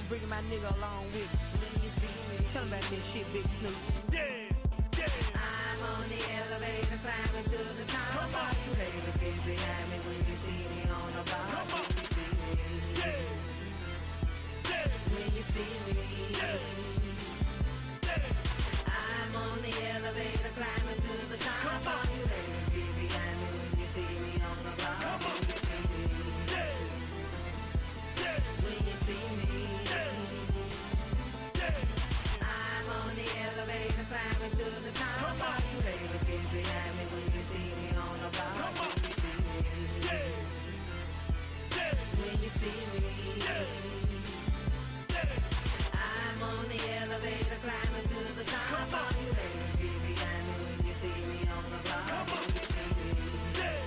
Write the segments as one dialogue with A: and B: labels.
A: bringing my nigga along with me. When you see me, tell him about that shit, Big Snoop.
B: Yeah, yeah.
A: I'm on the elevator, climbing to the top. Come on, you haters, get behind me when you see me on the bar.
B: Come on.
A: When you see me,
B: Yeah, yeah,
A: when you see me,
B: yeah, yeah.
A: I'm on the elevator, climbing to the top.
B: Come on.
A: You haters, get behind me when you see me on the bar.
B: Come on.
A: When you see me,
B: Yeah, yeah,
A: when you see me,
B: yeah, yeah.
A: I'm on the elevator, climbing to the top.
B: Come on.
A: You haters, get behind me when you see me on the bar.
B: Come on.
A: When you see me,
B: Yeah, yeah,
A: when you see me,
B: yeah, yeah.
A: I'm on the elevator, climbing to the top.
B: Come on.
A: You haters, get behind me when you see me on the bar.
B: Come on.
A: When you see me,
B: Yeah,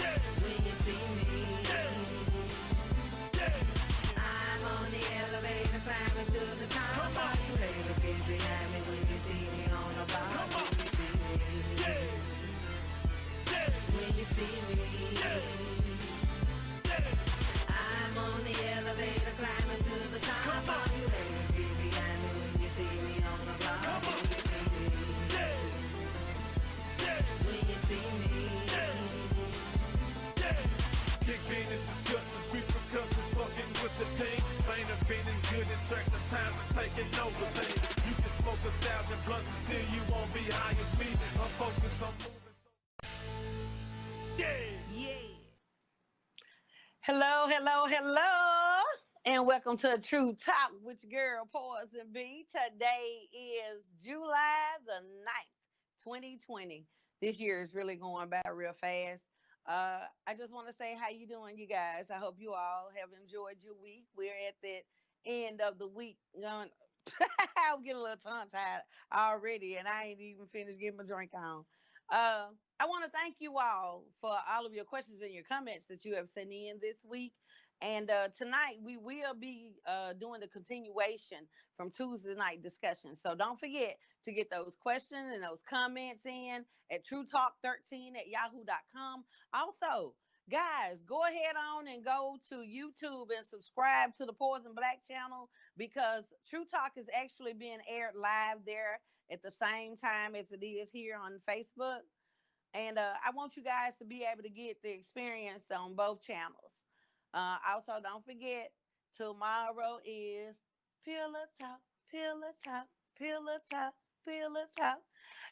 B: yeah,
A: when you see me,
B: yeah, yeah.
A: I'm on the elevator, climbing to the top.
B: Come on.
A: You haters, get behind me when you see me on the bar.
B: Come on.
A: When you see me,
B: Yeah, yeah,
A: when you see me,
B: yeah, yeah.
A: I'm on the elevator, climbing to the top.
B: Come on.
A: You haters, get behind me when you see me on the bar.
B: Come on.
A: When you see me,
B: Yeah, yeah,
A: when you see me,
B: yeah, yeah. Big being in discussions, repercussions, fucking with the team. Ain't a feeling good, it takes the time to take it over thing. You can smoke 1,000 blunts and still you won't be high as me. I'm focused on moving so. Yeah.
A: yeah.
C: Hello, hello, hello, and welcome to True Talk with your girl Poyzun B. Today is July the 9th, 2020. This year is really going by real fast. I just want to say how you doing, you guys. I hope you all have enjoyed your week. We're at the end of the week. I'm getting a little tongue-tied already, and I ain't even finished getting my drink on. I want to thank you all for all of your questions and your comments that you have sent in this week. And tonight we will be doing the continuation from Tuesday night discussion. So don't forget to get those questions and those comments in at truetalk13@yahoo.com. Also, guys, go ahead on and go to YouTube and subscribe to the Poyzun Blaq channel, because True Talk is actually being aired live there at the same time as it is here on Facebook. And I want you guys to be able to get the experience on both channels. Also, don't forget, tomorrow is Pillow Talk, Pillow Talk, Pillow Talk, Pillow Talk.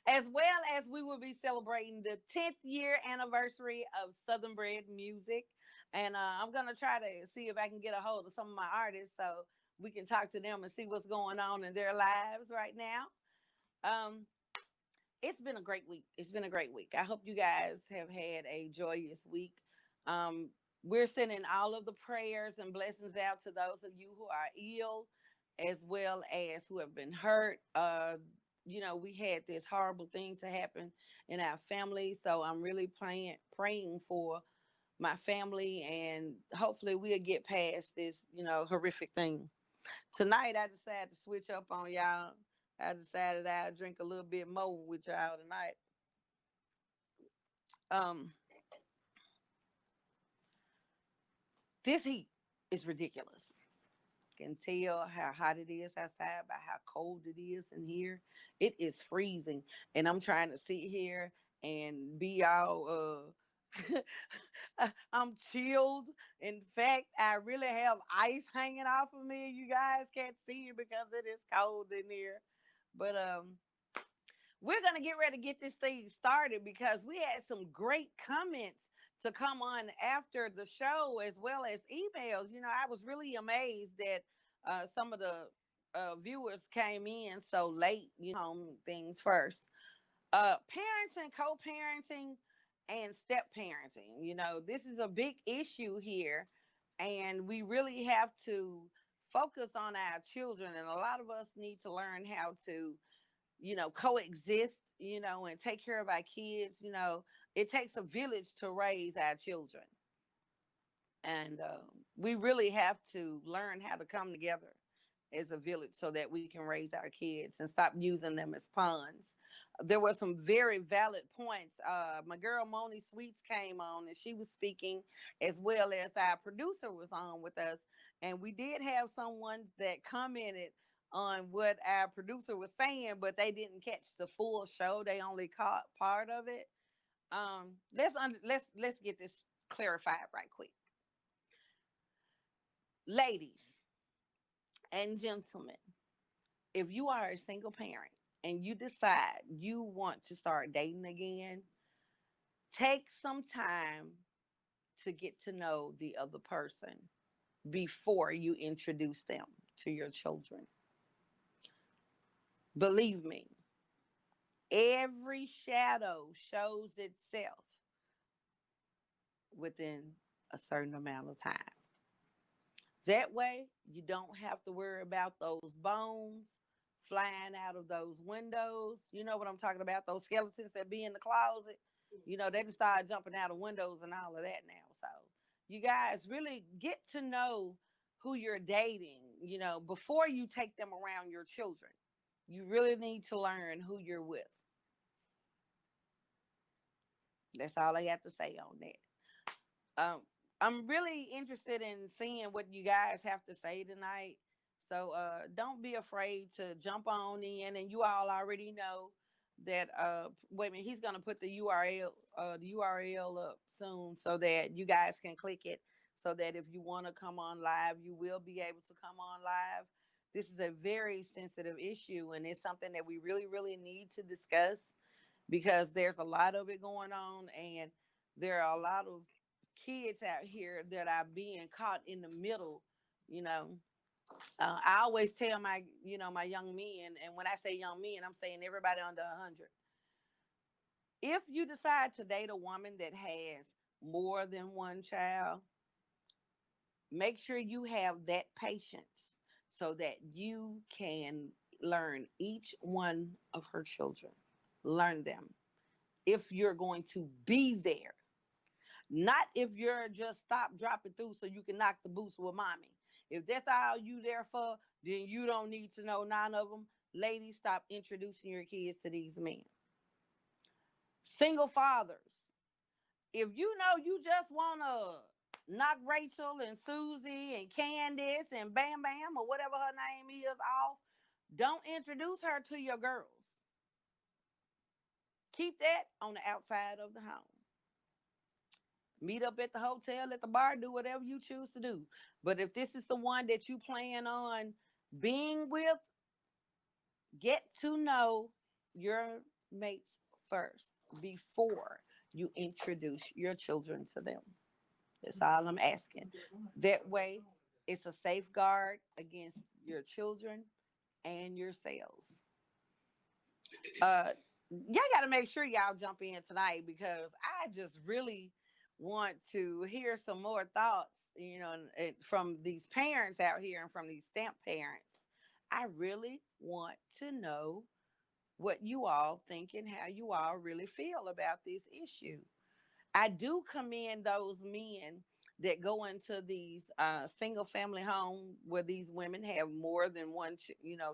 C: As well as we will be celebrating the 10th year anniversary of Southern Bred Music. And I'm going to try to see if I can get a hold of some of my artists so we can talk to them and see what's going on in their lives right now. It's been a great week. It's been a great week. I hope you guys have had a joyous week. We're sending all of the prayers and blessings out to those of you who are ill, as well as who have been hurt. We had this horrible thing to happen in our family. So I'm really praying for my family, and hopefully we'll get past this, horrific thing. Tonight, I decided to switch up on y'all. I decided I'd drink a little bit more with y'all tonight. This heat is ridiculous. You can tell how hot it is outside by how cold it is in here. It is freezing, and I'm trying to sit here and be all I'm chilled. In fact, I really have ice hanging off of me. You guys can't see it because it is cold in here. But we're going to get ready to get this thing started, because we had some great comments to come on after the show, as well as emails. I was really amazed that some of the viewers came in so late, home things first. Parenting, co-parenting, and step parenting. This is a big issue here, and we really have to focus on our children. And a lot of us need to learn how to coexist, and take care of our kids. It takes a village to raise our children. And we really have to learn how to come together as a village so that we can raise our kids and stop using them as pawns. There were some very valid points. My girl Moni Sweets came on and she was speaking, as well as our producer was on with us. And we did have someone that commented on what our producer was saying, but they didn't catch the full show. They only caught part of it. Let's get this clarified right quick. Ladies and gentlemen, if you are a single parent and you decide you want to start dating again, take some time to get to know the other person before you introduce them to your children. Believe me, every shadow shows itself within a certain amount of time. That way, you don't have to worry about those bones flying out of those windows. You know what I'm talking about? Those skeletons that be in the closet. You know, they just start jumping out of windows and all of that now. So, you guys really get to know who you're dating, before you take them around your children. You really need to learn who you're with. That's all I have to say on that. Um, I'm really interested in seeing what you guys have to say tonight. So don't be afraid to jump on in. And you all already know that wait a minute, he's gonna put the URL up soon so that you guys can click it so that if you want to come on live, you will be able to come on live. This is a very sensitive issue and it's something that we really, really need to discuss because there's a lot of it going on and there are a lot of kids out here that are being caught in the middle. you know I always tell my young men, and when I say young men, I'm saying everybody under 100. If you decide to date a woman that has more than one child, make sure you have that patience so that you can learn each one of her children. Learn them. If you're going to be there, not if you're just stop dropping through so you can knock the boots with mommy. If that's all you there for, then you don't need to know none of them. Ladies, stop introducing your kids to these men. Single fathers, if you know you just want to knock Rachel and Susie and Candace and Bam Bam or whatever her name is off, don't introduce her to your girls. Keep that on the outside of the home. Meet up at the hotel, at the bar, do whatever you choose to do. But if this is the one that you plan on being with, get to know your mates first before you introduce your children to them. That's all I'm asking. That way, it's a safeguard against your children and yourselves. Y'all got to make sure y'all jump in tonight because I just really want to hear some more thoughts, from these parents out here and from these stamp parents. I really want to know what you all think and how you all really feel about this issue. I do commend those men that go into these single family home where these women have more than one,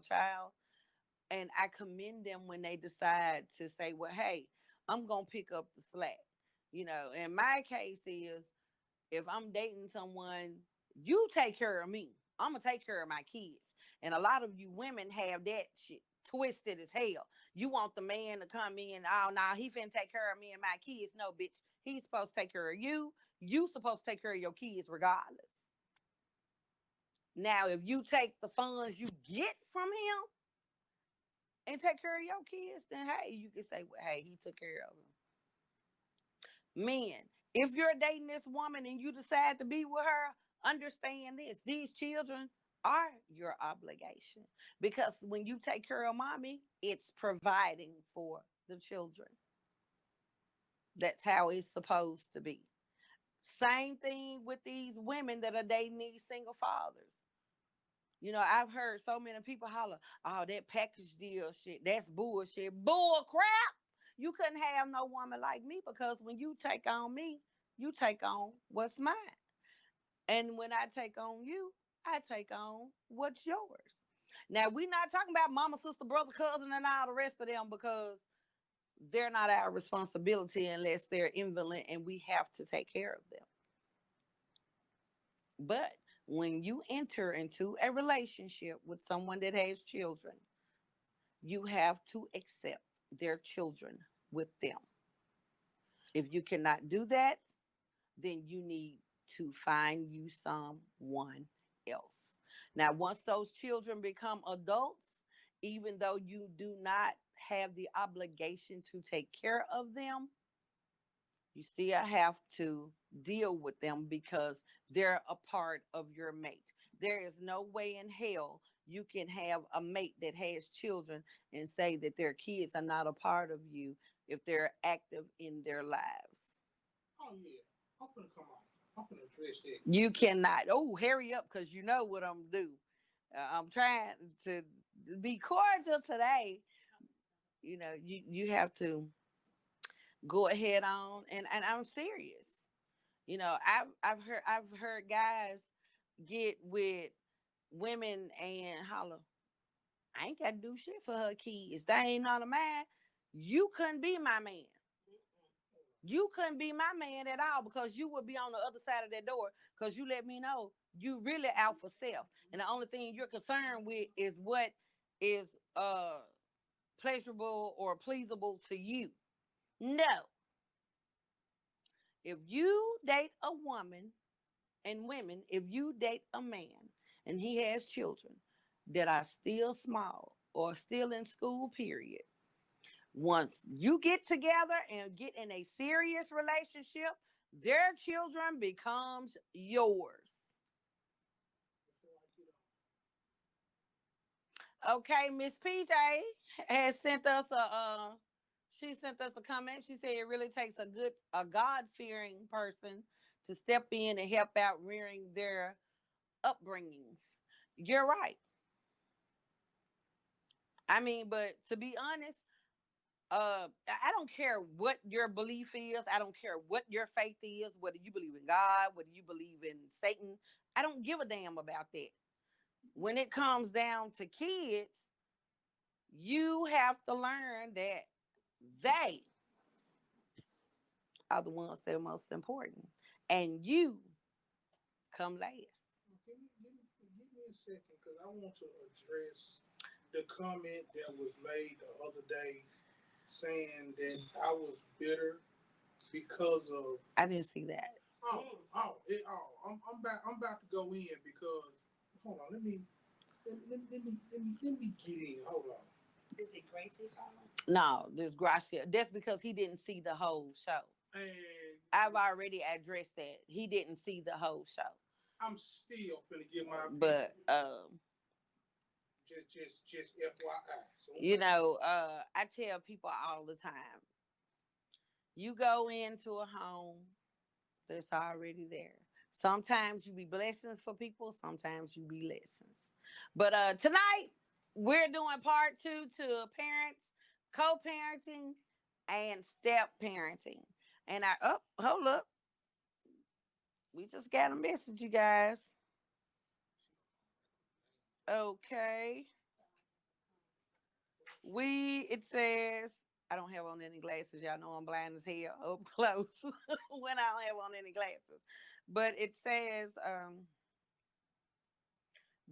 C: child, and I commend them when they decide to say, well, hey, I'm going to pick up the slack. In my case is if I'm dating someone, you take care of me. I'm going to take care of my kids. And a lot of you women have that shit twisted as hell. You want the man to come in, oh, no, he finna take care of me and my kids. No, bitch, he's supposed to take care of you. You supposed to take care of your kids regardless. Now, if you take the funds you get from him, and take care of your kids, then hey, you can say, well, hey, he took care of them. Men, if you're dating this woman and you decide to be with her, understand this. These children are your obligation because when you take care of mommy, it's providing for the children. That's how it's supposed to be. Same thing with these women that are dating these single fathers. I've heard so many people holler, oh, that package deal shit, that's bullshit. Bull crap. You couldn't have no woman like me because when you take on me, you take on what's mine. And when I take on you, I take on what's yours. Now, we're not talking about mama, sister, brother, cousin, and all the rest of them because they're not our responsibility unless they're invalid and we have to take care of them. But When you enter into a relationship with someone that has children, you have to accept their children with them. If you cannot do that, then you need to find you someone else. Now, once those children become adults, even though you do not have the obligation to take care of them, you still have to deal with them because they're a part of your mate. There is no way in hell you can have a mate that has children and say that their kids are not a part of you if they're active in their lives.
D: Oh yeah, I'm gonna come on. I'm gonna address that.
C: You cannot. Oh, hurry up because you know what I'm do. I'm trying to be cordial today. You know, you have to go ahead on, and I'm serious. You know, I've heard guys get with women and holler, I ain't got to do shit for her kids. They ain't none of mine. You couldn't be my man. You couldn't be my man at all because you would be on the other side of that door because you let me know you really out for self. And the only thing you're concerned with is what is pleasurable or pleasable to you. No. If you date a woman and women, if you date a man and he has children that are still small or still in school, period, once you get together and get in a serious relationship, their children becomes yours. Okay, Miss PJ has sent us she sent us a comment. She said it really takes a God-fearing person to step in and help out rearing their upbringings. You're right. I mean, but to be honest, I don't care what your belief is. I don't care what your faith is, whether you believe in God, whether you believe in Satan. I don't give a damn about that. When it comes down to kids, you have to learn that they are the ones that are most important. And you come last.
D: Give me a second, because I want to address the comment that was made the other day saying that I was bitter because of.
C: I didn't see that.
D: I'm about to go in because hold on. Let me get in. Hold on.
E: Is it Gracie calling?
C: No, this Gracia. That's because he didn't see the whole show.
D: And
C: I've already addressed that. He didn't see the whole show.
D: I'm still finna get my opinion.
C: But
D: just FYI. So,
C: you know, I tell people all the time, you go into a home that's already there. Sometimes you be blessings for people, sometimes you be lessons. But tonight we're doing part 2 to parents, co-parenting, and step parenting. And hold up. We just got a message, you guys. Okay. It says, I don't have on any glasses. Y'all know I'm blind as hell up close when I don't have on any glasses. But it says,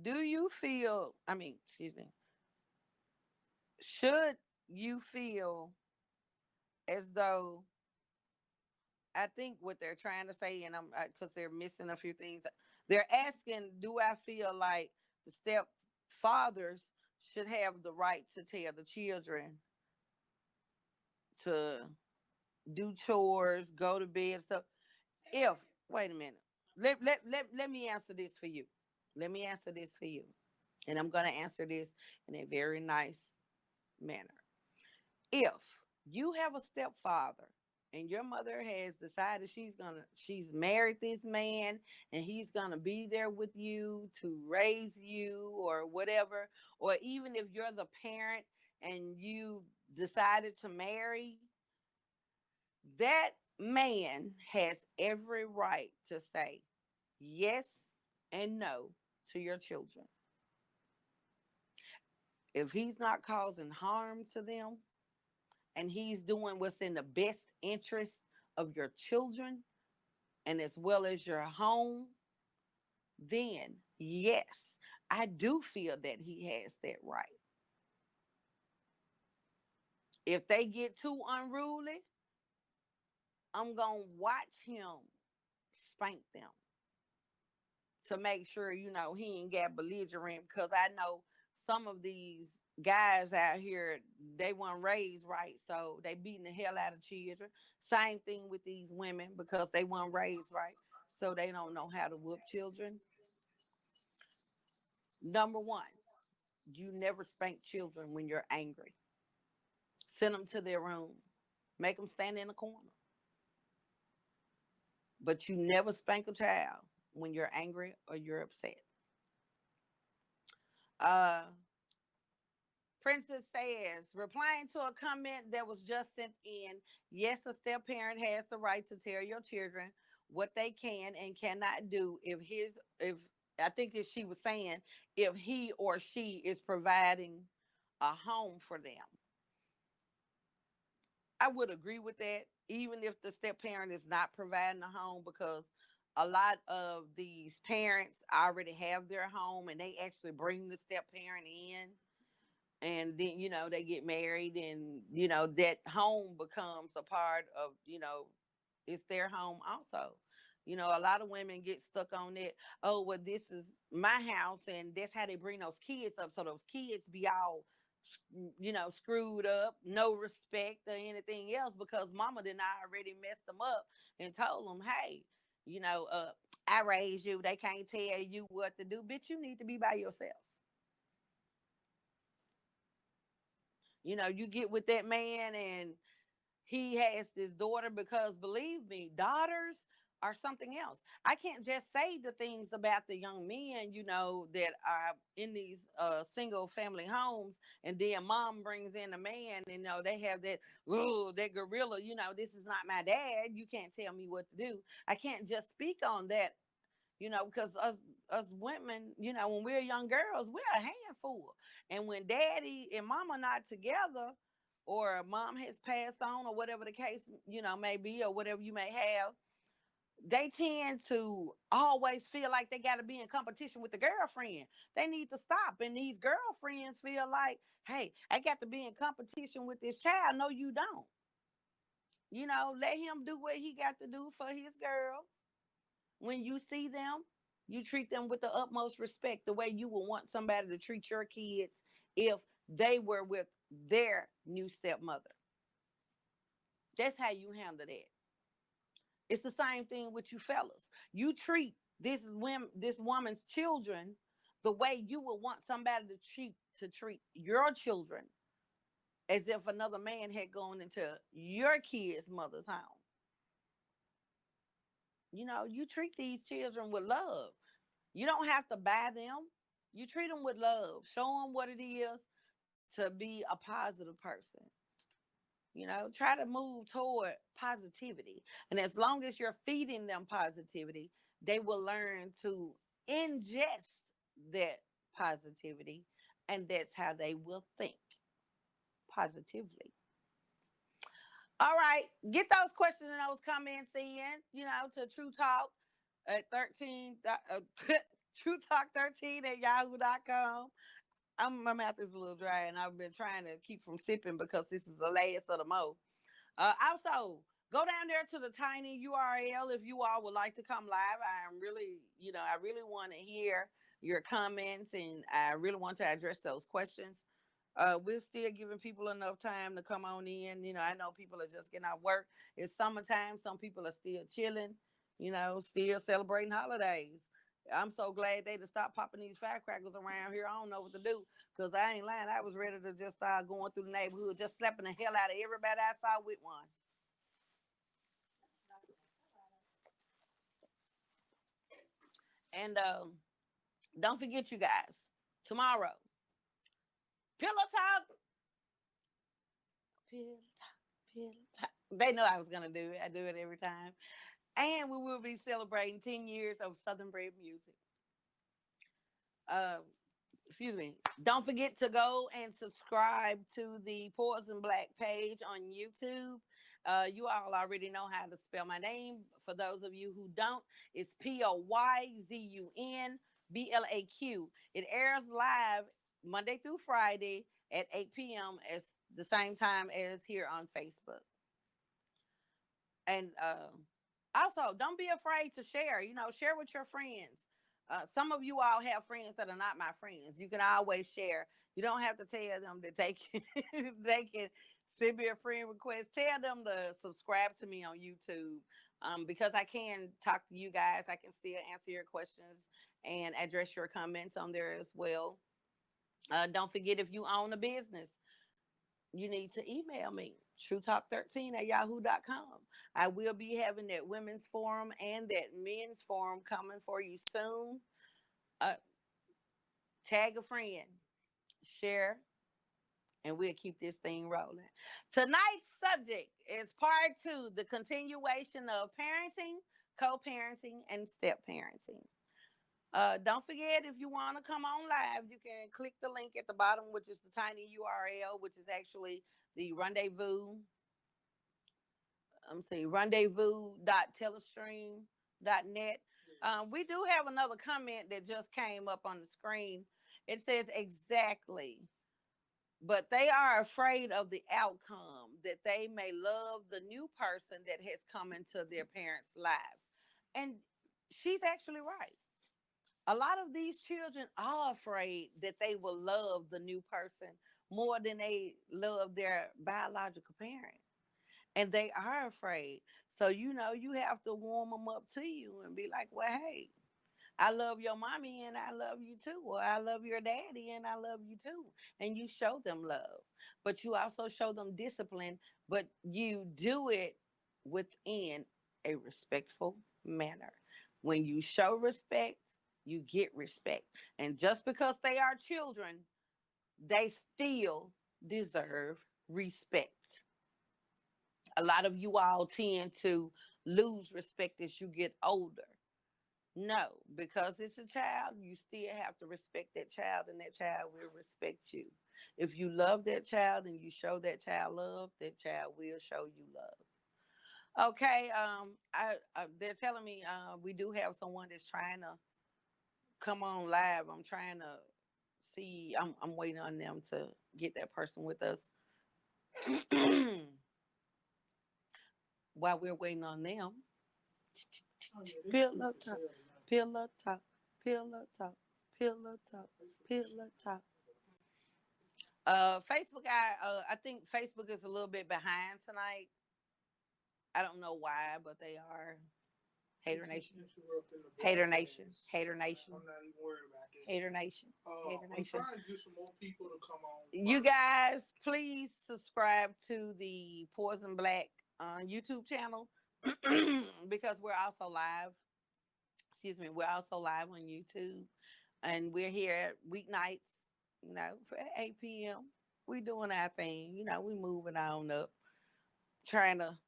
C: do you feel, excuse me, should you feel as though, I think what they're trying to say, and because they're missing a few things, they're asking, do I feel like the stepfathers should have the right to tell the children to do chores, go to bed, stuff? If, wait a minute, let me answer this for you. Let me answer this for you. And I'm going to answer this in a very nice manner. If you have a stepfather and your mother has decided she's married this man and he's gonna be there with you to raise you or whatever, or even if you're the parent and you decided to marry, that man has every right to say yes and no to your children. If he's not causing harm to them and he's doing what's in the best interest of your children and as well as your home, then yes, I do feel that he has that right. If they get too unruly, I'm going to watch him spank them to make sure, he ain't got belligerent, because I know some of these guys out here, they weren't raised right, so they beating the hell out of children. Same thing with these women, because they weren't raised right, so they don't know how to whoop children. Number one, you never spank children when you're angry. Send them to their room. Make them stand in a corner. But you never spank a child when you're angry or you're upset. Uh, Princess says, replying to a comment that was just sent in, yes, a step parent has the right to tell your children what they can and cannot do if I think if she was saying if he or she is providing a home for them. I would agree with that, even if the step parent is not providing a home, because a lot of these parents already have their home and they actually bring the step parent in, and then they get married, and that home becomes a part of, it's their home also. A lot of women get stuck on it. Oh, well, this is my house, and that's how they bring those kids up, so those kids be all screwed up, no respect or anything else, because mama did not already messed them up and told them, hey, you know uh I raised you, they can't tell you what to do. Bitch, you need to be by yourself. You get with that man, and he has this daughter, because believe me, daughters are something else. I can't just say the things about the young men, that are in these single family homes, and then mom brings in a man, and they have that, oh, that gorilla, this is not my dad. You can't tell me what to do. I can't just speak on that, because us women, when we're young girls, we're a handful. And when daddy and mama not together, or mom has passed on, or whatever the case, may be, or whatever you may have, they tend to always feel like they got to be in competition with the girlfriend. They need to stop. And these girlfriends feel like, hey, I got to be in competition with this child. No, you don't. Let him do what he got to do for his girls. When you see them, you treat them with the utmost respect, the way you would want somebody to treat your kids if they were with their new stepmother. That's how you handle that. It's the same thing with you fellas. You treat this woman's children the way you would want somebody to treat your children, as if another man had gone into your kid's mother's home. You treat these children with love. You don't have to buy them. You treat them with love. Show them what it is to be a positive person. Try to move toward positivity. And as long as you're feeding them positivity, they will learn to ingest that positivity. And that's how they will think positively. All right. Get those questions and those comments in, to True Talk at 13, True Talk 13 at yahoo.com. My mouth is a little dry, and I've been trying to keep from sipping because this is the last of the mo. Also, go down there to the tiny URL if you all would like to come live. I really want to hear your comments, and I really want to address those questions. We're still giving people enough time to come on in. I know people are just getting out of work. It's summertime. Some people are still chilling, still celebrating holidays. I'm so glad they just stopped popping these firecrackers around here. I don't know what to do, because I ain't lying. I was ready to just start going through the neighborhood, just slapping the hell out of everybody I saw with one. And don't forget, you guys, tomorrow, pillow talk, pillow talk, pillow talk. They know I was going to do it. I do it every time. And we will be celebrating 10 years of Southern Bred music. Uh, Excuse me. Don't forget to go and subscribe to the Poyzun Blaq page on YouTube. You all already know how to spell my name. For those of you who don't, it's Poyzun, Blaq. It airs live Monday through Friday at 8 p.m. as the same time as here on Facebook. And also, don't be afraid to share. Share with your friends. Some of you all have friends that are not my friends. You can always share. You don't have to tell them that they can they can send me a friend request. Tell them to subscribe to me on YouTube, because I can talk to you guys. I can still answer your questions and address your comments on there as well. Don't forget, if you own a business, you need to email me, truetalk13@yahoo.com. I will be having that women's forum and that men's forum coming for you soon. Uh, Tag a friend, share, and we'll keep this thing rolling. Tonight's subject is part two, the continuation of parenting, co-parenting, and step parenting. Don't forget, if you want to come on live, you can click the link at the bottom, which is the tiny URL, which is actually the rendezvous. Rendezvous.telestream.net. We do have another comment that just came up on the screen. It says exactly, but they are afraid of the outcome, that they may love the new person that has come into their parents' lives. And she's actually right. A lot of these children are afraid that they will love the new person more than they love their biological parent. And they are afraid. So, you have to warm them up to you and be like, well, hey, I love your mommy and I love you too. Or I love your daddy and I love you too. And you show them love. But you also show them discipline, but you do it within a respectful manner. When you show respect, you get respect. And just because they are children, they still deserve respect. A lot of you all tend to lose respect as you get older. No, because it's a child, you still have to respect that child, and that child will respect you. If you love that child and you show that child love, that child will show you love. Okay, they're telling me we do have someone that's trying to come on live. I'm trying to see. I'm waiting on them to get that person with us. While we're waiting on them,
D: Oh, yeah,
C: pillow talk, pillow talk, pillow talk, pillow talk, pillow talk. Facebook, I think Facebook is a little bit behind tonight. I don't know why, but they are. Hater Nation, Hater Nation, Hater Nation.
D: I'm not even worried about that.
C: Hater Nation, Hater
D: I'm
C: Nation.
D: trying to get some more people to come on.
C: You guys, please subscribe to the Poyzun Blaq YouTube channel because we're also live. Excuse me, we're also live on YouTube, and we're here weeknights. For 8 p.m. We doing our thing. We moving on up, trying to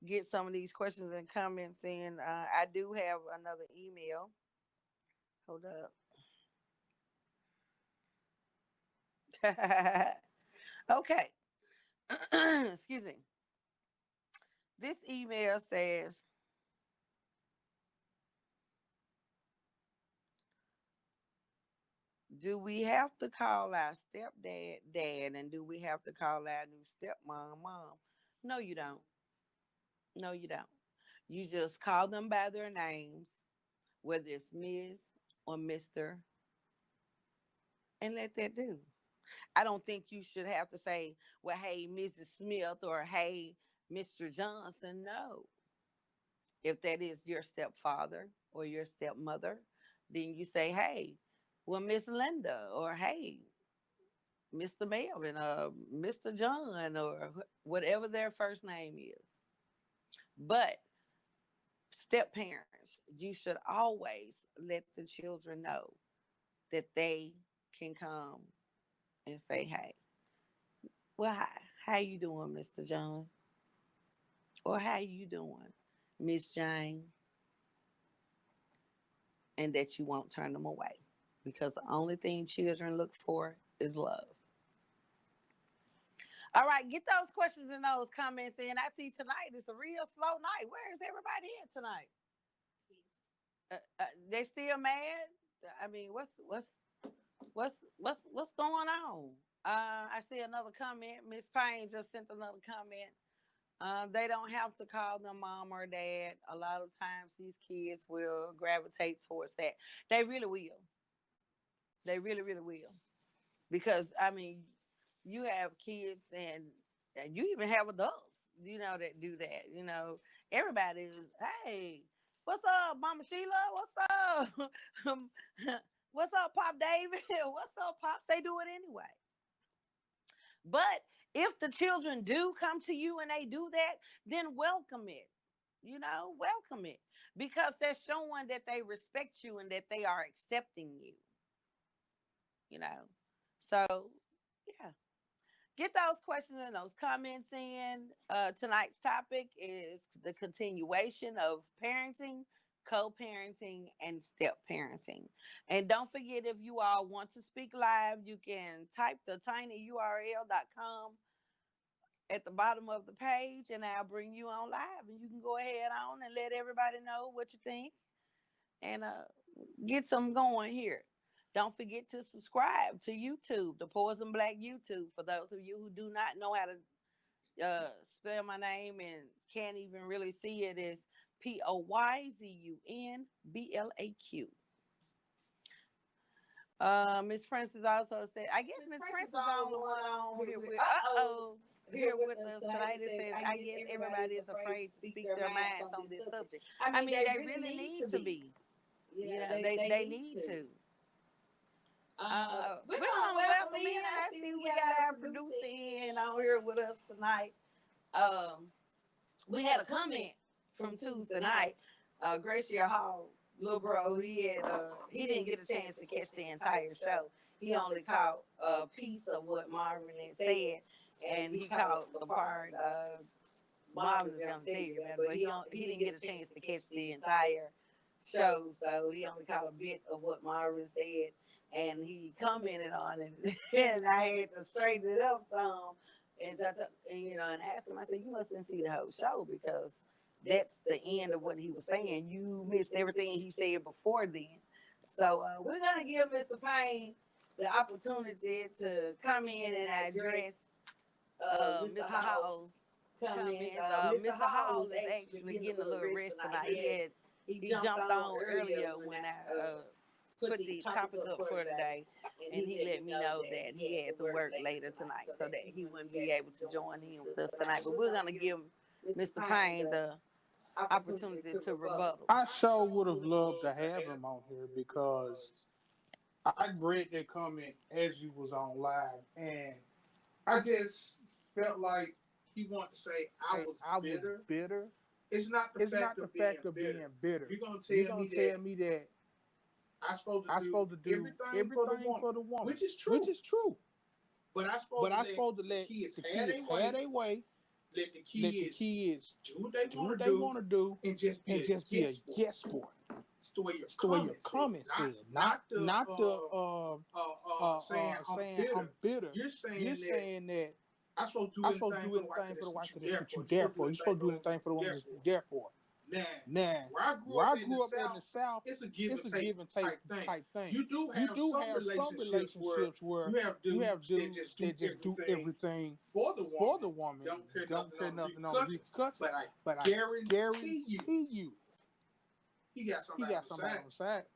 C: get some of these questions and comments in. I do have another email. Hold up. Okay. Excuse me. This email says, do we have to call our stepdad dad, and do we have to call our new stepmom mom? No, you don't. No, you don't. You just call them by their names, whether it's Ms. or Mr., and let that do. I don't think you should have to say, well, hey, Mrs. Smith, or hey, Mr. Johnson. No. If that is your stepfather or your stepmother, then you say, hey, well, Miss Linda, or hey, Mr. Melvin, or Mr. John, or whatever their first name is. But step parents, you should always let the children know that they can come and say, hey, well, hi, how you doing, Mr. John? Or how you doing, Miss Jane? And that you won't turn them away, because the only thing children look for is love. All right, get those questions and those comments in. I see tonight it's a real slow night. Where is everybody at tonight? They still mad? I mean, what's going on? I see another comment. Miss Payne just sent another comment. They don't have to call them mom or dad. A lot of times these kids will gravitate towards that. They really will. They really, really will. Because I mean, you have kids and you even have adults, that do that. Everybody is, hey, what's up, Mama Sheila? What's up? What's up, Pop David? What's up, Pops? They do it anyway. But if the children do come to you and they do that, then welcome it. Welcome it because they're showing that they respect you and that they are accepting you. You know, so yeah, get those questions and those comments in. Tonight's topic is the continuation of parenting, co-parenting, and step parenting. And don't forget, if you all want to speak live, you can type the tinyurl.com at the bottom of the page, and I'll bring you on live, and you can go ahead on and let everybody know what you think and get some going here. Don't forget to subscribe to YouTube, the Poyzun Blaq YouTube. For those of you who do not know how to spell my name and can't even really see it, is Poyzunblaq. Miss Princess also said, I guess Miss Princess is the only one on here with here with us tonight. It says, I guess everybody is afraid to speak their minds on this subject. I mean, they really need to be. They need to. We're gonna welcome in. I see we got our producer in on here with us tonight. We had a comment from Tuesday night. Gracia Hall, little bro, he didn't get a chance to catch the entire show. He only caught a piece of what Marvin had said, and he caught the part Marvin's gonna tell you about, but he didn't get a chance to catch the entire show, so he only caught a bit of what Marvin said, and he commented on it, and I had to straighten it up some, and ask him. I said, "You mustn't see the whole show because that's the end of what he was saying. You missed everything he said before then." So we're gonna give Mr. Payne the opportunity to come in and address Mr. Hall's comments. Mr. Hall is actually getting a little rest tonight. He jumped on earlier when I put the topic up for today, and he let me know that he had to work later tonight so that he wouldn't be able to join in with us tonight. But we're gonna give Mr. Payne the opportunity to rebuttal.
D: I sure would have loved to have him on here because I read that comment as you was on live, and I just felt like he wanted to say I was bitter. It's not the fact of being bitter. You're gonna tell me that I'm supposed to do everything for the woman, which is true. But I'm supposed to let the kids have their way. Let the kids do what they want to do, and just be a yes boy. It's the way your comment said, not the saying I'm bitter. You're saying that I'm supposed to do anything for the wife because that's what you there for. You're supposed to do anything for the woman that you're there for. Now, where I grew up in the South, it's a give and take type thing. You do have some relationships where you have dudes that just do everything for the woman. Don't care nothing on repercussions. But I guarantee you, he got somebody on the side.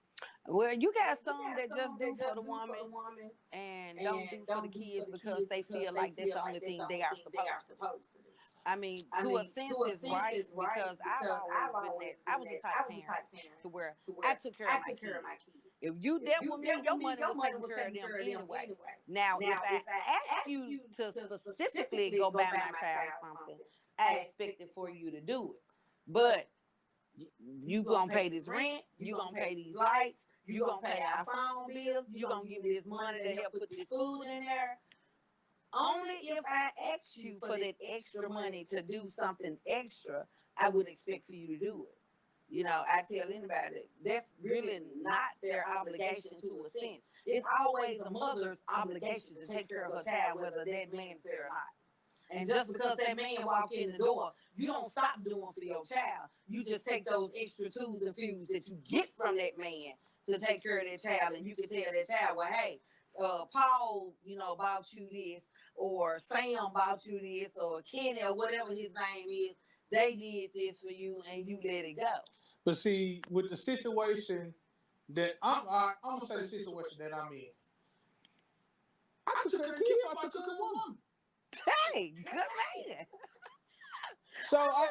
C: Well, you got some that just do for the woman and don't do for the kids because they feel like that's the only thing they are supposed to do. I mean, to a sense, it's right because I've always been that. I was the type of parent to where I took care of my kids. If you dealt with me, your money was taking care of them anyway. Now, if I ask you to specifically go buy my child something, I expected for you to do it. But you gonna pay this rent, you gonna pay these lights, you gonna pay our phone bills, you gonna give me this money to help put this food in there. Only if I ask you for that extra money to do something extra, I would expect for you to do it. I tell anybody that's really not their obligation to a sense. It's always a mother's obligation to take care of her child, whether that man's there or not. And just because that man walk in the door, you don't stop doing for your child. You just take those extra tools and fuels that you get from that man to take care of that child, and you can tell that child, well, hey, Paul, bought you this, or Sam bought you this, or Kenny, or whatever his name is. They did this for you, and you let it go.
D: But see, with the situation that I'm gonna say the situation that I'm in, I took care of kids. I took care of woman.
C: Hey, good man.
D: So I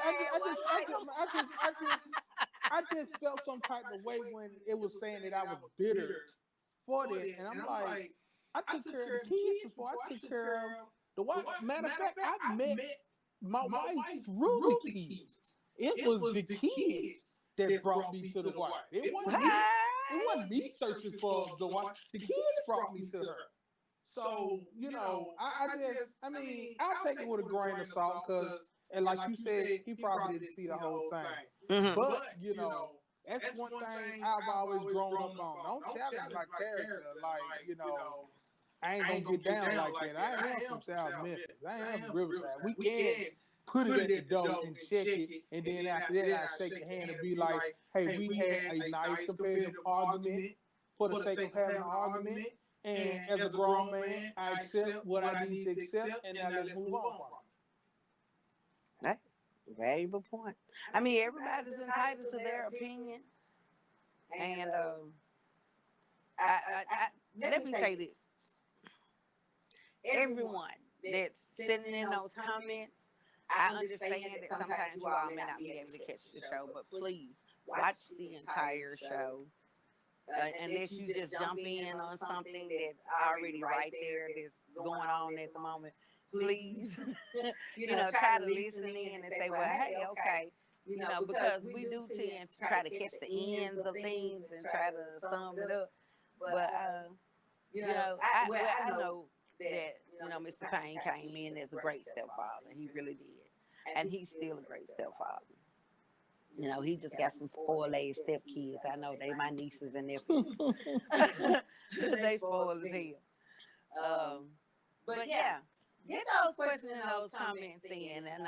D: just felt some type of way when it was saying that I was bitter for that, and I'm like, I took care of the kids before I took care of the wife. Matter of fact, I met my wife through the kids. It was the kids that brought me to the wife. It wasn't me searching for the wife. The kids brought me to her. So, I mean, I'll take it with a grain of salt because, and like you said, he probably didn't see the whole thing.
C: Mm-hmm.
D: But, that's one thing I've always grown up on. Don't challenge my character. Like, I ain't gonna get down like that. I am from South Memphis. I am from Riverside. We can put it at the door and check it, and then after that, I shake your hand and be like, hey, we had a nice competitive argument for the sake of having an argument. And as a grown man, I accept what I need to accept, and now let's move on from it.
C: Right. Valuable point. I mean, everybody's entitled to their opinion. And let me say this. Everyone that's sitting in those comments, I understand that sometimes you all may not be able to catch the show, but please watch the entire show. Unless you just jump in on something that's already right there that's going on at the moment, please, try to listen in and say, well, hey, okay, because we do tend to try to catch the ends of things and try to sum it up. But, I know that, Mr. Payne came in as a great stepfather. He really did. And he's still a great stepfather. He just got some spoiled step kids. I know they my nieces and nephews. They spoiled as hell. But yeah, get those questions and those comments in, and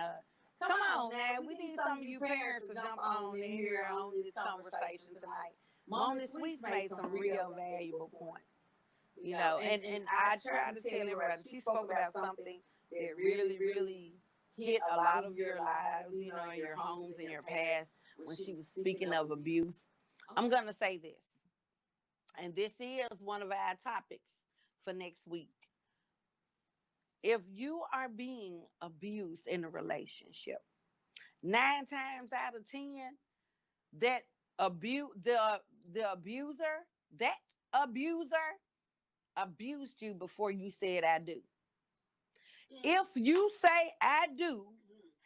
C: come on now. We need some of you parents to jump on in here on this conversation tonight. Mama Sweets made some real valuable points. And I tried to tell everybody, she spoke about something that really, really hit a lot of your lives, your homes and your past, when she was speaking of abuse. I'm going to say this, and this is one of our topics for next week. If you are being abused in a relationship, 9 times out of 10, that the abuser abused you before you said I do. If you say I do,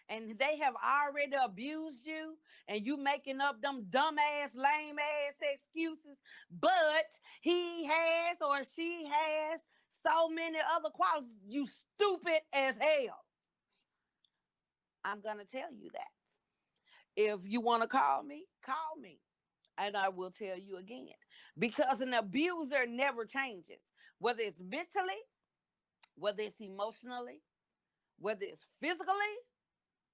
C: and they have already abused you, and you making up them dumbass, lame ass excuses, but he has or she has so many other qualities, you stupid as hell. I'm going to tell you that. If you want to call me, and I will tell you again. Because an abuser never changes, whether it's mentally, whether it's emotionally, whether it's physically,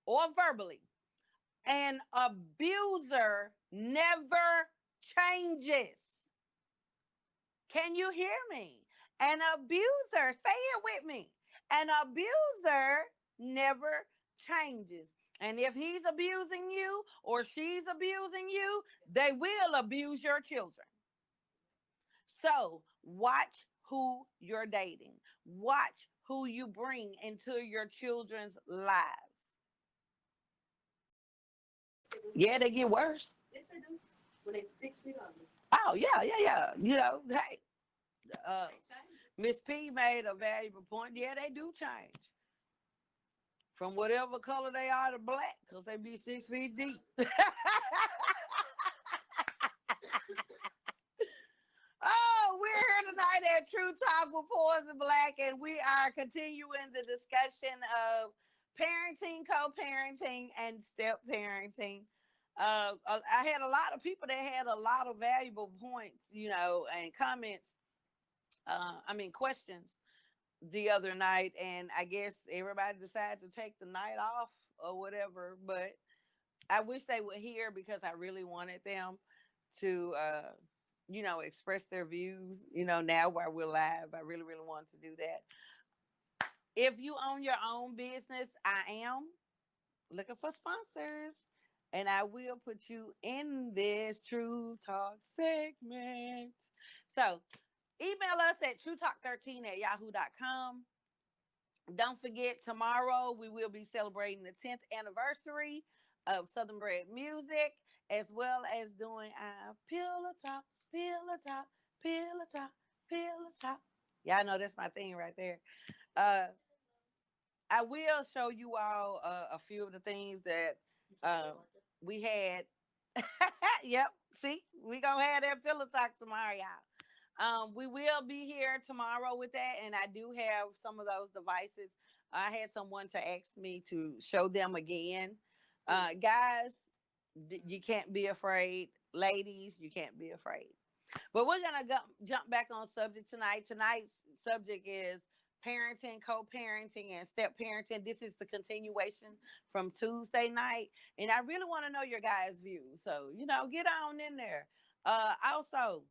C: or verbally. An abuser never changes. Can you hear me? An abuser, say it with me. An abuser never changes. And if he's abusing you or she's abusing you, they will abuse your children. So watch who you're dating. Watch who you bring into your children's lives. Yeah, they get worse.
E: Yes, they do. When they're 6 feet under.
C: Oh, yeah. Hey, Miss P made a valuable point. Yeah, they do change. From whatever color they are to black, because they be 6 feet deep. Oh, we're here tonight at True Talk with Poyzun Blaq, and we are continuing the discussion of parenting, co-parenting, and step-parenting. I had a lot of people that had a lot of valuable points, and comments, questions the other night, and I guess everybody decided to take the night off or whatever. But I wish they would hear because I really wanted them to, express their views. Now while we're live, I really, really want to do that. If you own your own business, I am looking for sponsors. And I will put you in this True Talk segment. So email us at truetalk13@yahoo.com. Don't forget, tomorrow we will be celebrating the 10th anniversary of Southern Bread Music, as well as doing our pillow talk, pillow talk, pillow talk, pillow talk. Y'all know that's my thing right there. Uh, I will show you all a few of the things that uh, we had. Yep. See, we gonna have that pillow talk tomorrow, y'all. We will be here tomorrow with that, and I do have some of those devices. I had someone to ask me to show them again. Guys, you can't be afraid. Ladies, you can't be afraid. But we're gonna jump back on subject tonight. Tonight's subject is parenting, co-parenting, and step parenting. This is the continuation from Tuesday night, and I really want to know your guys' views. So get on in there. Also,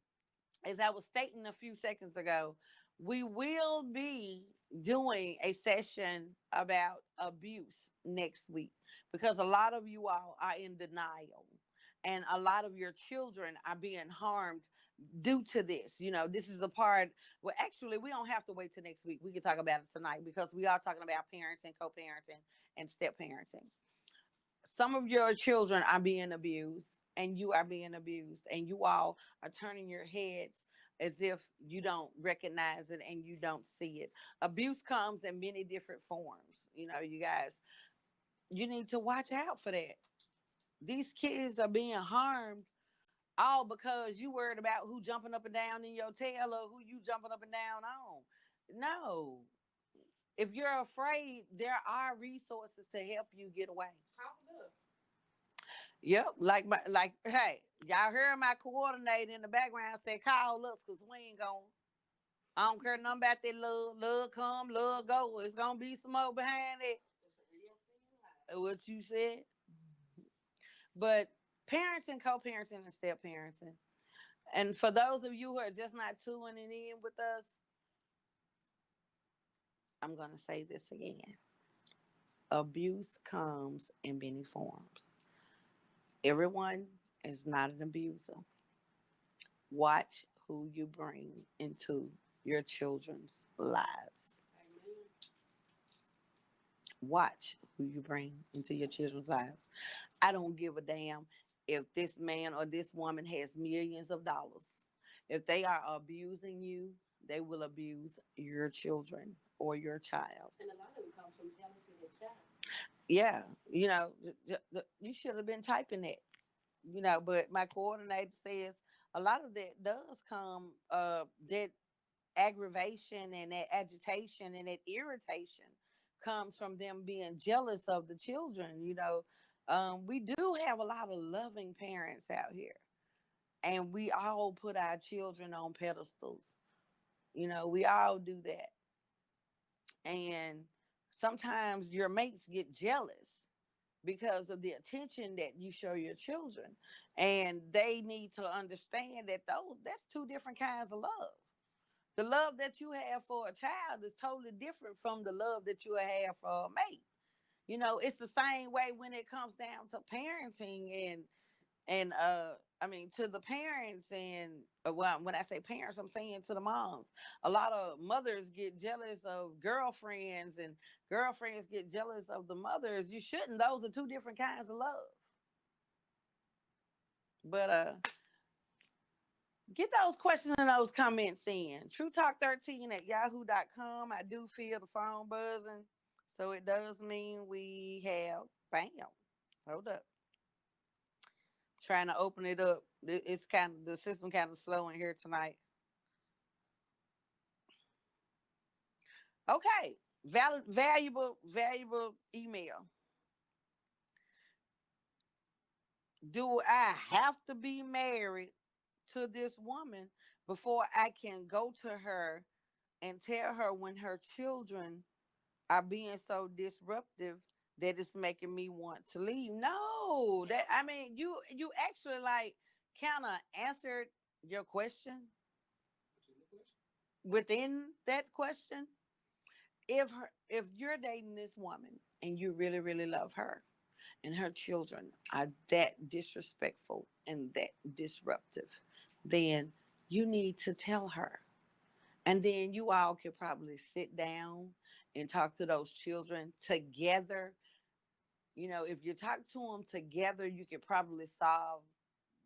C: as I was stating a few seconds ago, we will be doing a session about abuse next week because a lot of you all are in denial and a lot of your children are being harmed due to this. This is the part well, actually, we don't have to wait till next week. We can talk about it tonight because we are talking about parenting, co-parenting, and step parenting. Some of your children are being abused and you are being abused, and you all are turning your heads as if you don't recognize it and you don't see it. Abuse comes in many different forms. You guys, you need to watch out for that. These kids are being harmed all because you worried about who jumping up and down in your tail or who you jumping up and down on. No. If you're afraid, there are resources to help you get away.
E: How does?
C: Yep, hey, y'all heard my coordinator in the background say, call us because we ain't going. I don't care nothing about that love come, love go. It's gonna be some more behind it. What you said. But parenting, co-parenting, and step parenting. And for those of you who are just not tuning in with us, I'm gonna say this again. Abuse comes in many forms. Everyone is not an abuser. Watch who you bring into your children's lives. Watch who you bring into your children's lives. I don't give a damn if this man or this woman has millions of dollars. If they are abusing you, they will abuse your children or your child.
E: And a lot of it comes from jealousy of their child.
C: Yeah, you should have been typing that. But my coordinator says a lot of that does come, that aggravation and that agitation and that irritation comes from them being jealous of the children. We do have a lot of loving parents out here, and we all put our children on pedestals. We all do that. And sometimes your mates get jealous because of the attention that you show your children, and they need to understand that that's two different kinds of love. The love that you have for a child is totally different from the love that you have for a mate. It's the same way when it comes down to parenting and I mean to the parents and well, when I say parents, I'm saying to the moms. A lot of mothers get jealous of girlfriends and girlfriends get jealous of the mothers. You shouldn't. Those are two different kinds of love. But get those questions and those comments in. TrueTalk13@yahoo.com. I do feel the phone buzzing. So it does mean we have bam. Hold up. Trying to open it up. It's kind of the system kind of slow in here tonight. Okay. Valuable email. Do I have to be married to this woman before I can go to her and tell her when her children are being so disruptive that it's making me want to leave. No, that I mean, you actually like kind of answered your question within that question. If you're dating this woman and you really love her and her children are that disrespectful and that disruptive, then you need to tell her. And then you all could probably sit down and talk to those children together. If you talk to them together, you could probably solve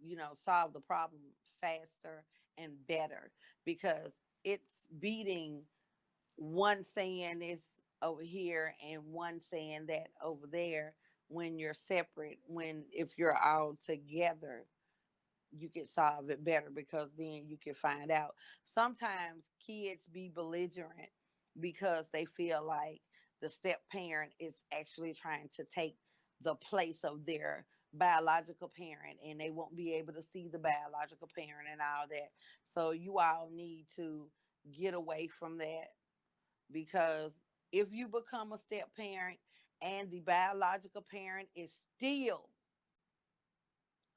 C: the problem faster and better, because it's beating one saying this over here and one saying that over there. When you're separate, when if you're all together, you can solve it better, because then you can find out. Sometimes kids be belligerent because they feel like the step parent is actually trying to take the place of their biological parent, and they won't be able to see the biological parent and all that. So you all need to get away from that, because if you become a step parent and the biological parent is still,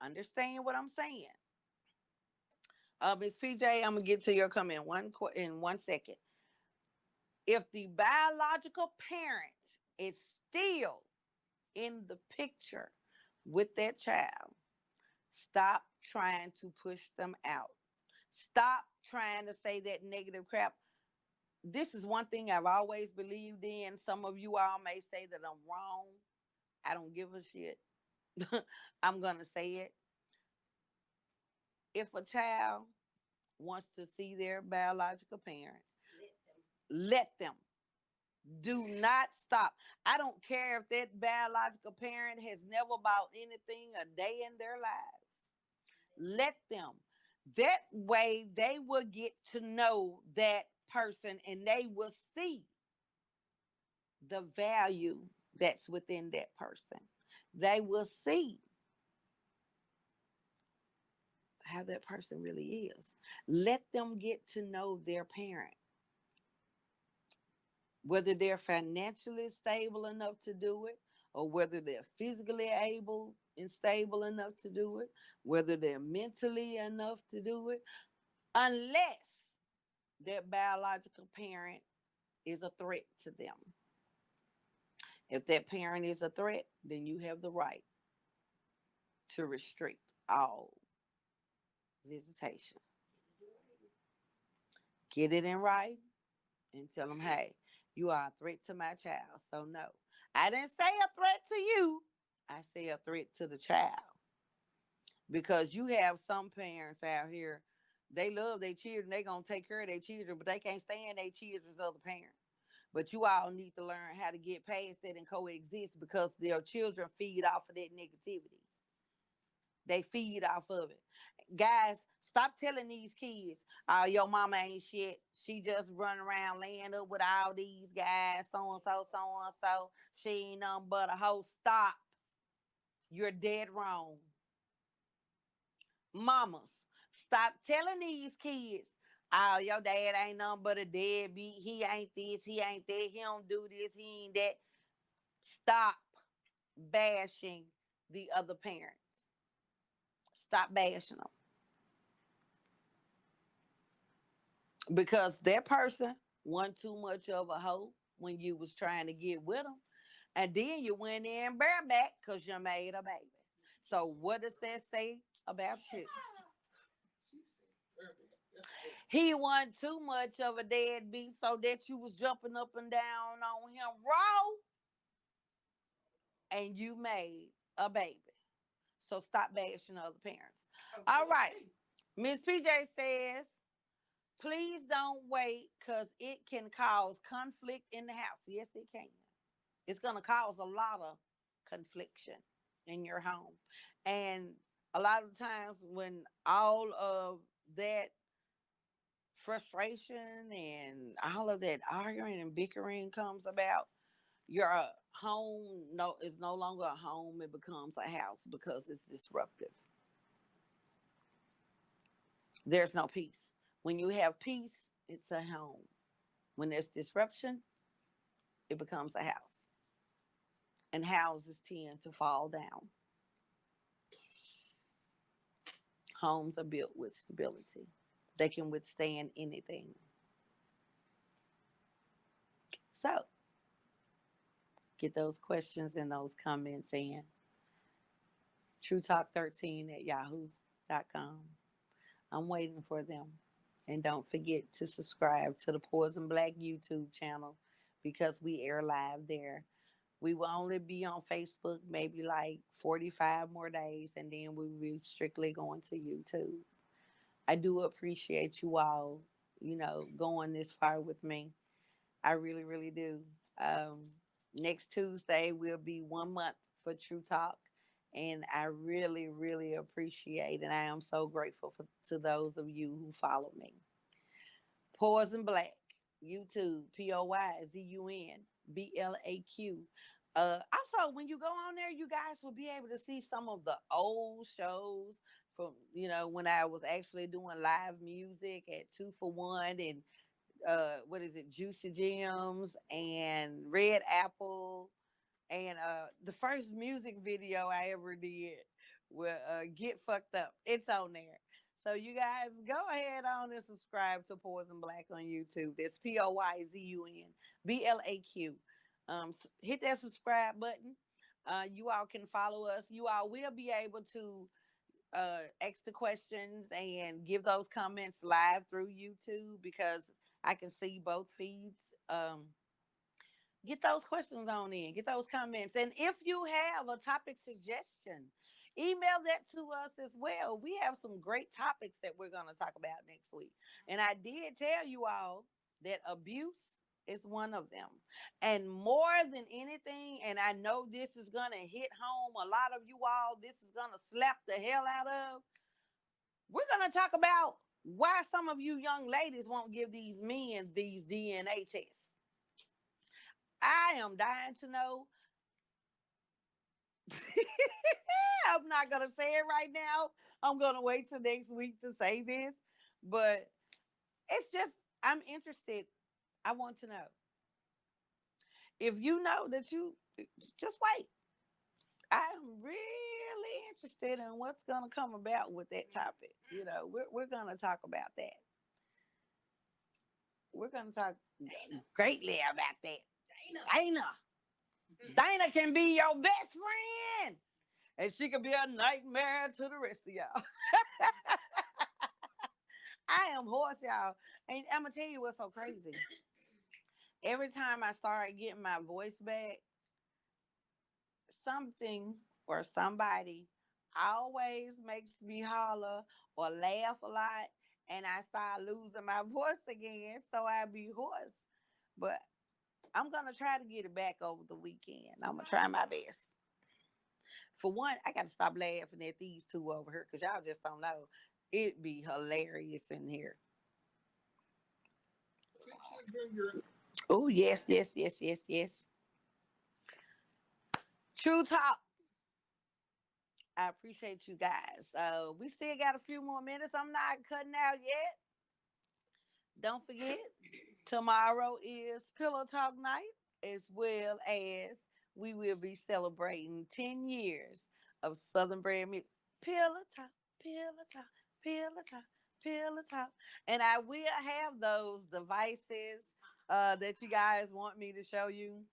C: understand what I'm saying. Miss PJ, I'm gonna get to your comment in 1 second. If the biological parent is still in the picture with that child, stop trying to push them out. Stop trying to say that negative crap. This is one thing I've always believed in. Some of you all may say that I'm wrong. I don't give a shit. I'm gonna say it. If a child wants to see their biological parent, let them. Do not stop. I don't care if that biological parent has never bought anything a day in their lives. Let them. That way they will get to know that person and they will see the value that's within that person. They will see how that person really is. Let them get to know their parent, whether they're financially stable enough to do it, or whether they're physically able and stable enough to do it, whether they're mentally enough to do it, unless their biological parent is a threat to them. If that parent is a threat, then you have the right to restrict all visitation. Get it in writing and tell them, hey, you are a threat to my child. So, no, I didn't say a threat to you. I say a threat to the child. Because you have some parents out here, they love their children, they going to take care of their children, but they can't stand their children's other parent. But you all need to learn how to get past that and coexist, because their children feed off of that negativity. They feed off of it. Guys, stop telling these kids, oh, your mama ain't shit. She just run around laying up with all these guys, so and so, so and so. She ain't nothing but a hoe. Stop. You're dead wrong. Mamas, stop telling these kids, oh, your dad ain't nothing but a deadbeat. He ain't this, he ain't that, he don't do this, he ain't that. Stop bashing the other parents. Stop bashing them. Because that person wasn't too much of a hoe when you was trying to get with them. And then you went in bareback because you made a baby. So what does that say about you? He wasn't too much of a deadbeat so that you was jumping up and down on him raw and you made a baby. So stop bashing other parents. Okay. All right. Miss PJ says, please don't wait because it can cause conflict in the house. Yes, it can. It's going to cause a lot of confliction in your home. And a lot of times when all of that frustration and all of that arguing and bickering comes about, your home is no longer a home. It becomes a house because it's disruptive. There's no peace. When you have peace, it's a home. When there's disruption, it becomes a house. And houses tend to fall down. Homes are built with stability. They can withstand anything. So get those questions and those comments in. TrueTalk13 at yahoo.com. I'm waiting for them. And don't forget to subscribe to the Poyzun Blaq YouTube channel because we air live there. We will only be on Facebook maybe like 45 more days, and then we will be strictly going to YouTube. I do appreciate you all, going this far with me. I really, really do. Next Tuesday will be 1 month for True Talk, and I really, really appreciate, and I am so grateful to those of you who follow me. Poyzun Blaq, YouTube, POYZUNBLAQ. Also, when you go on there, you guys will be able to see some of the old shows from, when I was actually doing live music at 2 for 1 and what is it, Juicy Gems and Red Apple. And the first music video I ever did will Get Fucked Up. It's on there. So you guys go ahead on and subscribe to Poyzun Blaq on YouTube. That's POYZUNBLAQ. Hit that subscribe button. You all can follow us. You all will be able to ask the questions and give those comments live through YouTube because I can see both feeds. Get those questions on in, get those comments. And if you have a topic suggestion, email that to us as well. We have some great topics that we're going to talk about next week. And I did tell you all that abuse is one of them. And more than anything, and I know this is going to hit home a lot of you all, this is going to slap the hell out of. We're going to talk about why some of you young ladies won't give these men these DNA tests. I am dying to know. I'm not going to say it right now. I'm going to wait till next week to say this. But it's just, I'm interested. I want to know. If you know that you, just wait. I'm really interested in what's going to come about with that topic. We're going to talk about that. We're going to talk greatly about that. Dana can be your best friend. And she could be a nightmare to the rest of y'all. I am hoarse, y'all. And I'm going to tell you what's so crazy. Every time I start getting my voice back, something or somebody always makes me holler or laugh a lot. And I start losing my voice again. So I be hoarse. But I'm going to try to get it back over the weekend. I'm going to try my best. For one, I got to stop laughing at these two over here because y'all just don't know. It'd be hilarious in here. Oh, yes. True Talk. I appreciate you guys. We still got a few more minutes. I'm not cutting out yet. Don't forget, tomorrow is Pillow Talk night, as well as we will be celebrating 10 years of Southern Brand music. Pillow Talk, Pillow Talk, Pillow Talk, Pillow Talk. And I will have those devices that you guys want me to show you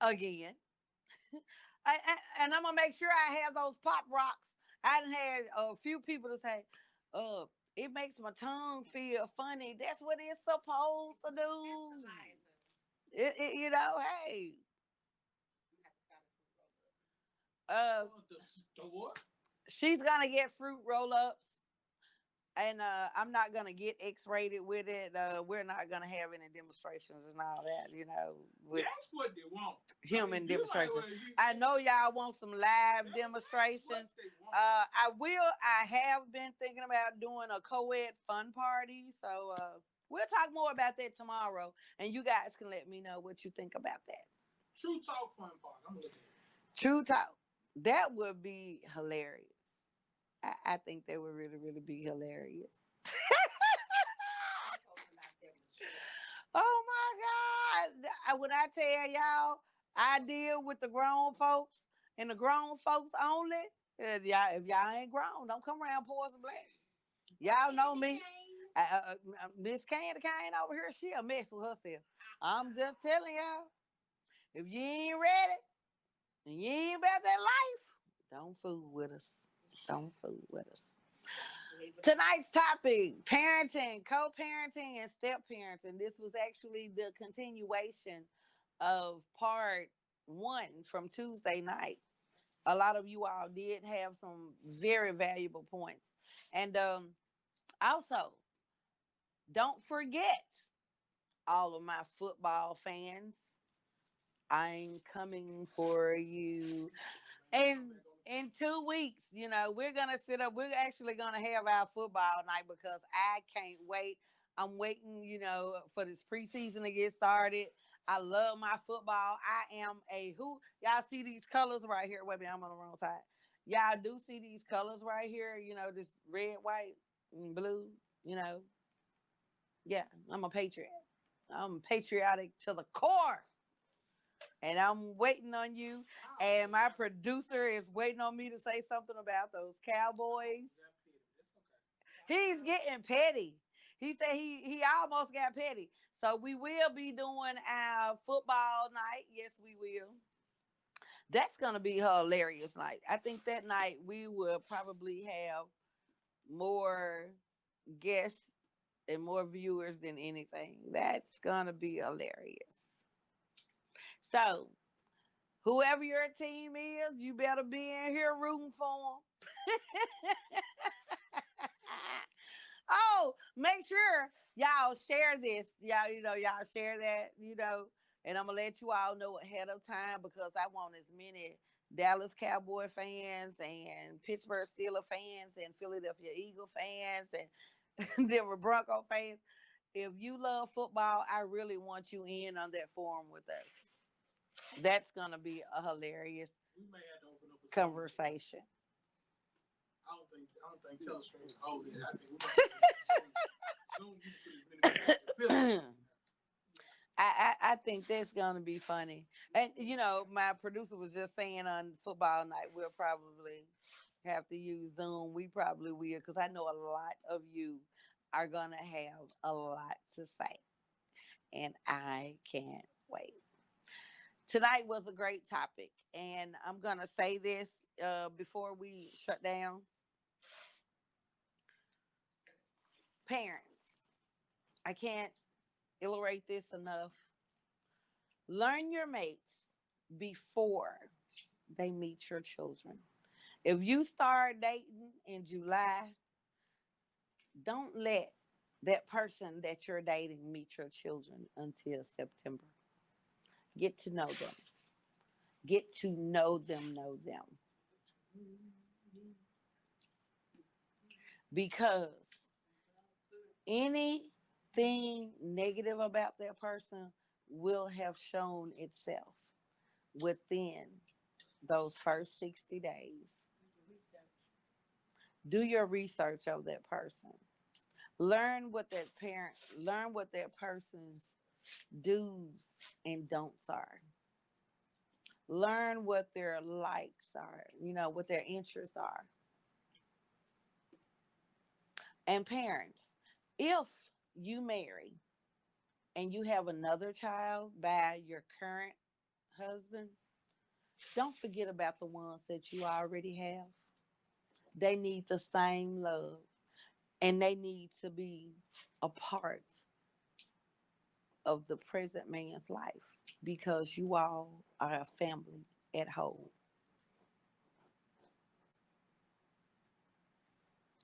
C: again. And I'm going to make sure I have those pop rocks. I done had a few people to say, it makes my tongue feel funny. That's what it's supposed to do. Hey. She's gonna get fruit roll-ups, and I'm not gonna get X-rated with it. We're not gonna have any demonstrations and all that.
D: That's what they want.
C: Human demonstrations. I know y'all want some live demonstrations. I have been thinking about doing a co-ed fun party, so we'll talk more about that tomorrow, and you guys can let me know what you think about that.
D: True Talk fun party. I'm looking at it.
C: True Talk. That would be hilarious. I think that would really, really be hilarious. Oh my God. When I tell y'all, I deal with the grown folks and the grown folks only. If y'all ain't grown, don't come around Poison Black. Y'all know me. Miss Candy Cane over here, she'll mess with herself. I'm just telling y'all, if you ain't ready and you ain't about that life, don't fool with us. Don't fool with us. Tonight's topic, parenting, co-parenting, and step-parenting. This was actually the continuation of part one from Tuesday night. A lot of you all did have some very valuable points. And also, don't forget all of my football fans. I'm coming for you. And in 2 weeks, we're gonna sit up. We're actually gonna have our football night because I can't wait. I'm waiting, for this preseason to get started. I love my football. I am a who. Y'all see these colors right here. Wait a minute, I'm on the wrong side. Y'all do see these colors right here. This red, white, and blue. Yeah, I'm a patriot. I'm patriotic to the core. And I'm waiting on you. And my producer is waiting on me to say something about those Cowboys. He's getting petty. He said he almost got petty. So we will be doing our football night. Yes, we will. That's going to be a hilarious night. I think that night we will probably have more guests and more viewers than anything. That's going to be hilarious. So whoever your team is, you better be in here rooting for them. Oh, make sure y'all share this. Y'all share that, and I'm gonna let you all know ahead of time because I want as many Dallas Cowboy fans and Pittsburgh Steelers fans and Philadelphia Eagle fans and Denver Bronco fans. If you love football, I really want you in on that forum with us. That's gonna be a hilarious conversation.
D: I don't think Telestrate's old yet. I think we might Zoom.
C: I think that's gonna be funny. And my producer was just saying on football night we'll probably have to use Zoom. We probably will because I know a lot of you are gonna have a lot to say, and I can't wait. Tonight was a great topic, and I'm gonna say this before we shut down. Parents, I can't iterate this enough. Learn your mates before they meet your children. If you start dating in July, don't let that person that you're dating meet your children until September. Get to know them. Get to know them. Because anything negative about that person will have shown itself within those first 60 days. Do your research of that person. Learn what that person's do's and don'ts are. Learn what their likes are, what their interests are. And parents, if you marry and you have another child by your current husband, don't forget about the ones that you already have. They need the same love and they need to be a part of the present man's life because you all are a family at home.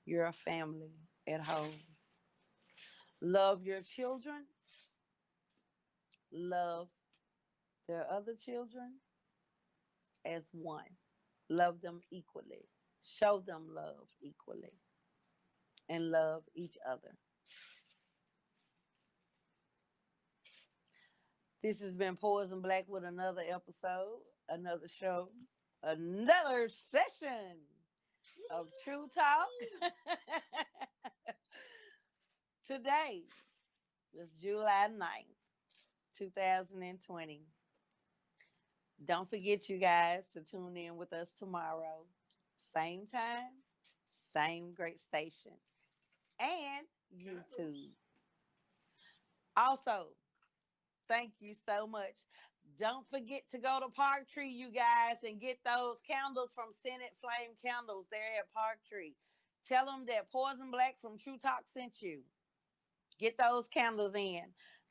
C: You're a family at home. Love your children, love their other children as one. Love them equally. Show them love equally and love each other. This has been Poison Black with another episode, another show, another session of True Talk. Today is July 9th. 2020. Don't forget, you guys, to tune in with us tomorrow. Same time, same great station, and YouTube. Also, thank you so much. Don't forget to go to Park Tree, you guys, and get those candles from Senate Flame Candles there at Park Tree. Tell them that Poyzun Blaq from True Talk sent you. Get those candles in.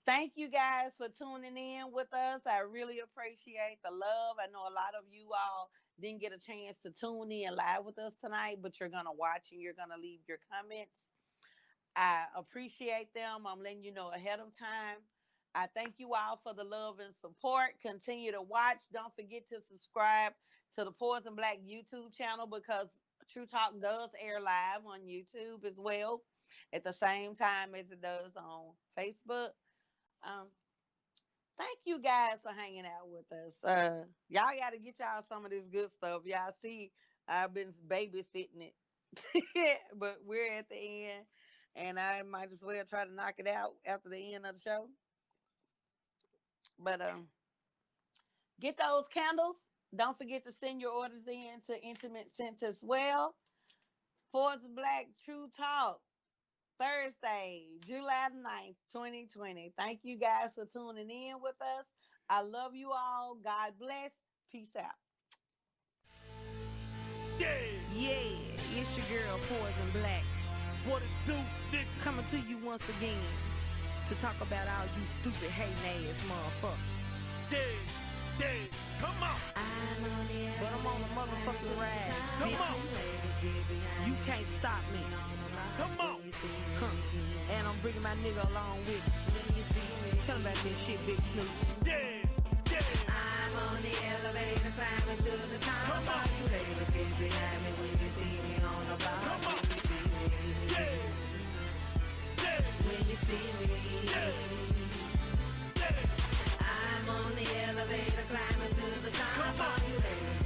C: Thank you guys for tuning in with us. I really appreciate the love. I know a lot of you all didn't get a chance to tune in live with us tonight, but you're going to watch and you're going to leave your comments. I appreciate them. I'm letting you know ahead of time. I thank you all for the love and support. Continue to watch. Don't forget to subscribe to the Poyzun Blaq YouTube channel, because True Talk does air live on YouTube as well at the same time as it does on Facebook. Thank you guys for hanging out with us. Y'all got to get y'all some of this good stuff. Y'all see, I've been babysitting it, but we're at the end, and I might as well try to knock it out after the end of the show. But get those candles. Don't forget to send your orders in to Intimate Sense as well. Poyzun Blaq True Talk, Thursday, July 9th, 2020. Thank you guys for tuning in with us. I love you all. God bless. Peace out.
A: Yeah, it's your girl Poyzun Blaq.
B: What it do, nigga?
A: Coming to you once again to talk about all you stupid hating ass motherfuckers.
B: Yeah, come on.
A: But I'm on a motherfucking ride, bitches. You can't stop me.
B: Come on.
A: And I'm bringing my nigga along with me. Tell him about this shit, Big Snoop.
B: Yeah.
A: I'm on the elevator climbing to the top.
B: Come on.
A: You haters get behind me when you see me on the block.
B: Come on.
A: When you see me.
B: Yeah.
A: When you see me.
B: Yeah.
A: I'm on the elevator climbing to the top.
B: Come on.
A: You haters